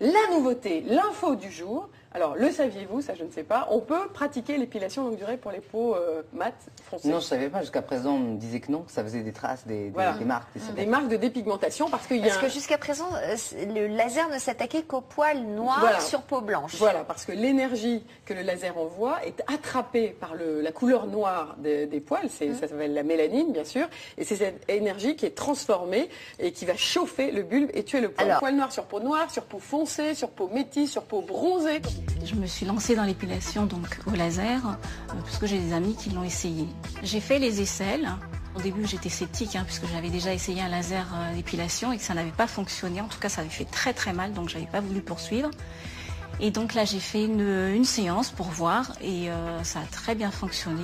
La nouveauté, l'info du jour. Alors, le saviez-vous, ça je ne sais pas, on peut pratiquer l'épilation longue durée pour les peaux mates foncées. Non, je ne savais pas, jusqu'à présent on me disait que non, que ça faisait des traces, des marques. Des marques de dépigmentation parce qu'il y a... Parce que jusqu'à présent, le laser ne s'attaquait qu'aux poils noirs sur peau blanche. Voilà, parce que l'énergie que le laser envoie est attrapée par la couleur noire des poils, ça s'appelle la mélanine bien sûr, et c'est cette énergie qui est transformée et qui va chauffer le bulbe et tuer le poil. Alors, poil noir, sur peau foncée, sur peau métisse, sur peau bronzée. Je me suis lancée dans l'épilation donc au laser parce que j'ai des amis qui l'ont essayé. J'ai fait les aisselles. Au début j'étais sceptique puisque j'avais déjà essayé un laser d'épilation et que ça n'avait pas fonctionné. En tout cas ça avait fait très très mal donc j'avais pas voulu poursuivre. Et donc là j'ai fait une séance pour voir et ça a très bien fonctionné.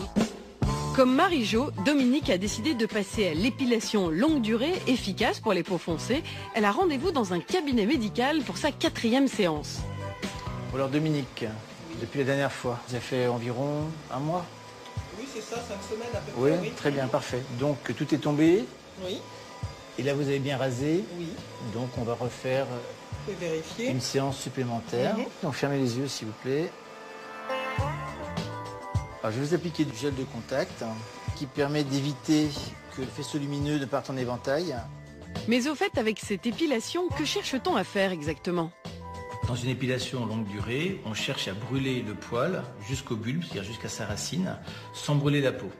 Comme Marie-Jo, Dominique a décidé de passer à l'épilation longue durée efficace pour les peaux foncées. Elle a rendez-vous dans un cabinet médical pour sa 4e séance. Alors Dominique, depuis la dernière fois, ça fait environ un mois? Oui, c'est ça, 5 semaines à peu oui, près. Oui, très bien, parfait. Donc tout est tombé? Oui. Et là vous avez bien rasé? Oui. Donc on va refaire une séance supplémentaire. Donc fermez les yeux s'il vous plaît. Alors, je vais vous appliquer du gel de contact qui permet d'éviter que le faisceau lumineux ne parte en éventail. Mais au fait, avec cette épilation, que cherche-t-on à faire exactement? Dans une épilation longue durée, on cherche à brûler le poil jusqu'au bulbe, c'est-à-dire jusqu'à sa racine, sans brûler la peau.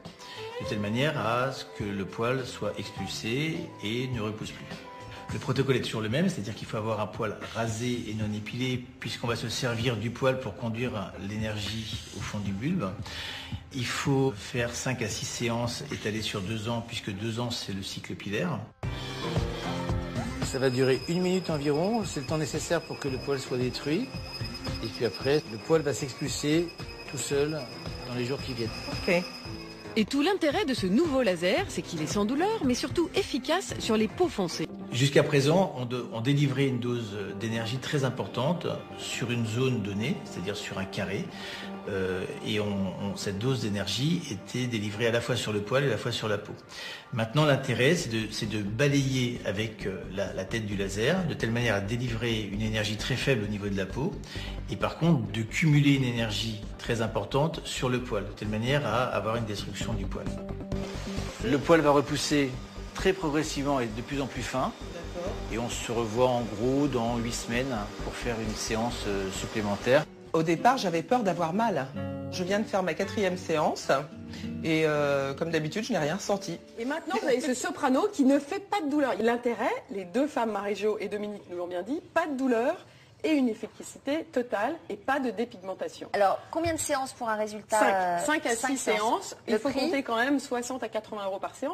De telle manière à ce que le poil soit expulsé et ne repousse plus. Le protocole est toujours le même, c'est-à-dire qu'il faut avoir un poil rasé et non épilé, puisqu'on va se servir du poil pour conduire l'énergie au fond du bulbe. Il faut faire 5 à 6 séances étalées sur 2 ans, puisque 2 ans c'est le cycle pilaire. Ça va durer 1 minute environ, c'est le temps nécessaire pour que le poil soit détruit. Et puis après, le poil va s'expulser tout seul dans les jours qui viennent. Ok. Et tout l'intérêt de ce nouveau laser, c'est qu'il est sans douleur, mais surtout efficace sur les peaux foncées. Jusqu'à présent, on délivrait une dose d'énergie très importante sur une zone donnée, c'est-à-dire sur un carré. Et cette dose d'énergie était délivrée à la fois sur le poil et à la fois sur la peau. Maintenant, l'intérêt, c'est de balayer avec la tête du laser, de telle manière à délivrer une énergie très faible au niveau de la peau, et par contre de cumuler une énergie très importante sur le poil, de telle manière à avoir une destruction du poil. Le poil va repousser très progressivement et de plus en plus fin. Et on se revoit en gros dans 8 semaines pour faire une séance supplémentaire. Au départ, j'avais peur d'avoir mal. Je viens de faire ma 4e séance et comme d'habitude, je n'ai rien ressenti. Et maintenant, vous avez ce soprano qui ne fait pas de douleur. L'intérêt, les deux femmes, Marie-Jo et Dominique nous l'ont bien dit, pas de douleur et une efficacité totale et pas de dépigmentation. Alors, combien de séances pour un résultat 5 à 6 séances. Il faut compter quand même 60 à 80 € par séance.